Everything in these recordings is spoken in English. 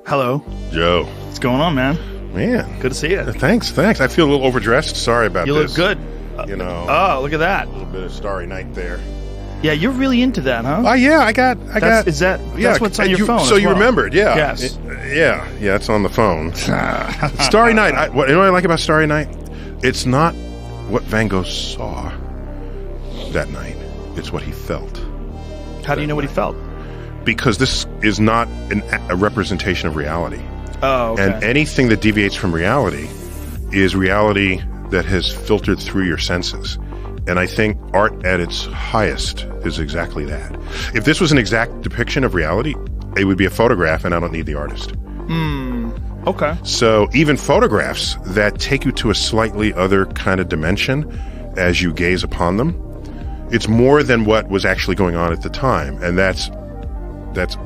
Hello. Joe. What's going on, man? Man. Good to see you. Thanks. I feel a little overdressed. Sorry about You this. look good. Oh, look at that. A little bit of Starry Night there. Yeah, you're really into that, huh? Oh, yeah, I got. That's what's on your phone. So you remembered, yeah. Yes. Yeah, it's on the phone. Starry Night. What you know what I like about Starry Night? It's not what Van Gogh saw that night. It's what he felt. How do you know what he felt? Because this is not a representation of reality. Oh, okay. And anything that deviates from reality is reality that has filtered through your senses. And I think art at its highest is exactly that. If this was an exact depiction of reality, it would be a photograph, and I don't need the artist. Okay. So even photographs that take you to a slightly other kind of dimension as you gaze upon them, it's more than what was actually going on at the time. And that's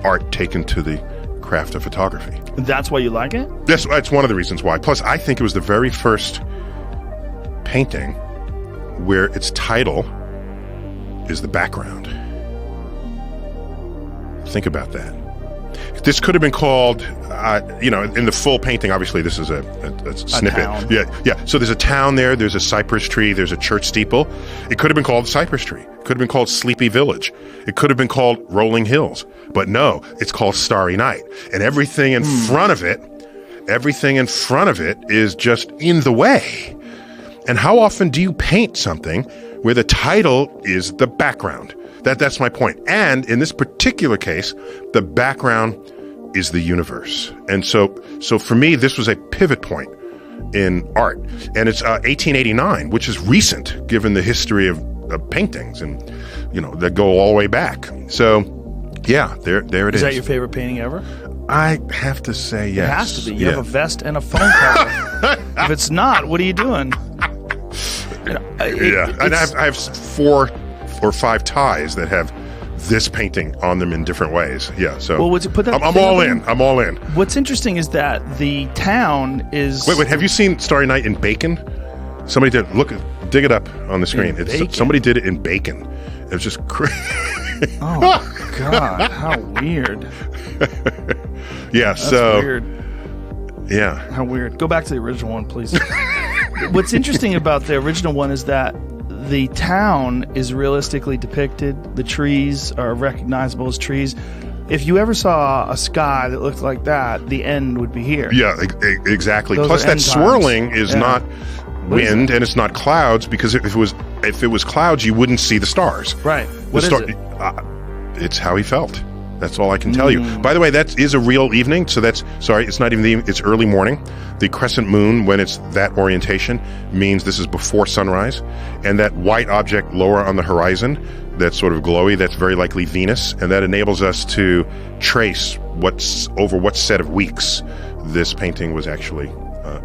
art taken to the craft of photography. That's why you like it? That's one of the reasons why. Plus, I think it was the very first painting where its title is the background. Think about that. This could have been called, in the full painting, obviously this is a snippet. Town. Yeah. So there's a town there, there's a cypress tree, there's a church steeple. It could have been called Cypress Tree. It could have been called Sleepy Village. It could have been called Rolling Hills. But no, it's called Starry Night. And everything in front of it is just in the way. And how often do you paint something where the title is the background? That's my point. And in this particular case, the background is the universe. And so for me, this was a pivot point in art. And it's 1889, which is recent given the history of paintings and, that go all the way back. So, yeah, there it is. Is that your favorite painting ever? I have to say yes. It has to be. You have a vest and a phone cover. If it's not, what are you doing? And I have 4 or 5 ties that have this painting on them in different ways. Yeah, so I'm all in. I'm all in. What's interesting is that the town is... Wait, have you seen Starry Night in bacon? Somebody did. Dig it up on the screen. Somebody did it in bacon. It was just crazy. Oh, God, how weird. Yeah, That's weird. Yeah. How weird. Go back to the original one, please. What's interesting about the original one is that the town is realistically depicted. The trees are recognizable as trees. If you ever saw a sky that looked like that, the end would be here. Yeah, exactly. Those Plus, that swirling is not wind and it's not clouds, because if it was clouds, you wouldn't see the stars. Right. What is it? It's how he felt. That's all I can tell you. By the way, that is a real evening. So it's not even it's early morning. The crescent moon, when it's that orientation, means this is before sunrise. And that white object lower on the horizon, that's sort of glowy, that's very likely Venus. And that enables us to trace what set of weeks this painting was actually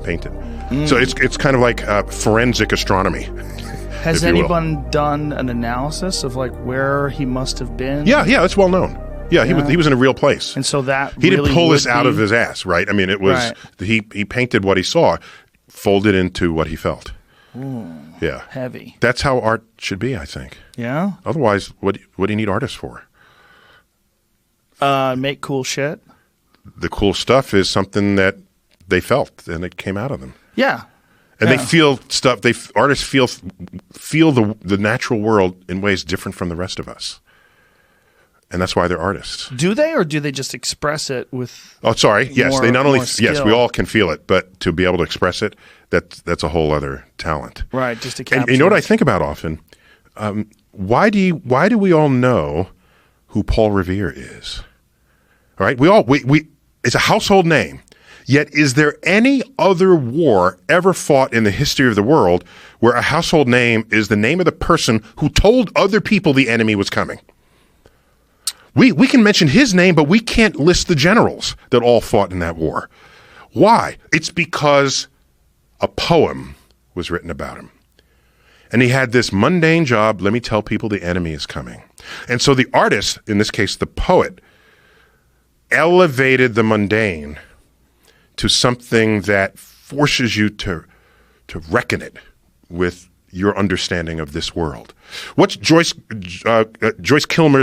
painted. So it's kind of like forensic astronomy. Has anyone done an analysis of like where he must have been? Yeah, it's well known. Yeah, he was in a real place. And so that he didn't pull this out of his ass, right? I mean, it was he painted what he saw, folded into what he felt. Ooh, yeah, heavy. That's how art should be, I think. Yeah. Otherwise, what do you need artists for? Make cool shit. The cool stuff is something that they felt and it came out of them. Yeah. And they feel stuff. Artists feel the natural world in ways different from the rest of us. And that's why they're artists. Do they, or do they just express it with? Oh, sorry. Yes, they not only skill? we all can feel it, but to be able to express it, that's a whole other talent. Right. Just to capture. And you know what I think about often? Why do we all know who Paul Revere is? All right, we it's a household name. Yet, is there any other war ever fought in the history of the world where a household name is the name of the person who told other people the enemy was coming? We can mention his name, but we can't list the generals that all fought in that war. Why? It's because a poem was written about him. And he had this mundane job, let me tell people the enemy is coming. And so the artist, in this case the poet, elevated the mundane to something that forces you to reckon it with your understanding of this world. What's Joyce Kilmer's